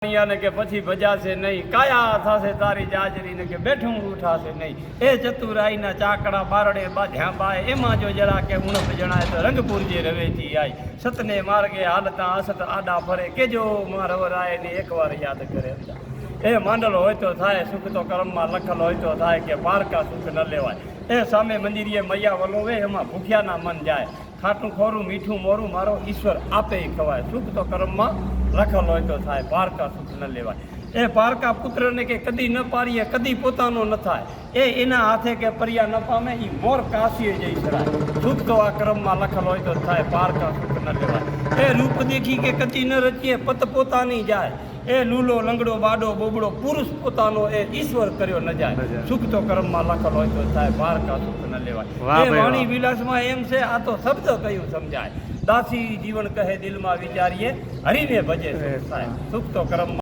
ને કે પછી ભજાશે નહીં, કાયા થશે તારી જાજરી ને કે બેઠું ઉઠાશે નહીં. એ ચતુરાઈના ચાકડા બારડે બાધ્યા બાય, એમાં જો જરા કે ઉણપ જણાય તો રંગપુરજી રવેચી આય. સતને માર્ગે હાલતા અસત આડા ફરે, કેજો મારવરાય ને એકવાર યાદ કરે. એ માંડલ હોય તો થાય સુખ, તો કર્મમાં લખલ હોય તો થાય કે પારકા સુખ ન લેવાય. એ સામે મંદિરીએ મૈયા વલોવે, એમાં ભૂખ્યાના મન જાય. ખાટું ખોરું મીઠું મોરું મારો ઈશ્વર આપે ખવાય. સુખ તો કર્મમાં લખલ હોય તો થાય, પારકા સુખ ન લેવાય. એ પારકા પુત્રને કે કદી ન પારીએ, કદી પોતાનો ન થાય. એ એના હાથે કે પર્યા ન પામે, એ મોર કાશીએ જઈ સરાય. સુખ તો આ ક્રમમાં લખલ હોય તો થાય, પારકા સુખ ન લેવાય. એ રૂપ દેખી કે કદી ન રચીએ, પત પોતાની જાય. એ લૂલો લંગડો બાડો બોબડો પુરુષ પોતાનો એ ઈશ્વર કર્યો ન જાય. સુખ તો કર્મમાં લખલ હોય તો થાય, પારકા સુખ ન લેવાય. એ વાણી વિલાસમાં એમ છે, આ તો શબ્દ કયું સમજાય. દાસી જીવન કહે દિલમાં વિચારીએ, હરીને ભજે સુખ થાય. સુખ તો કર્મમાં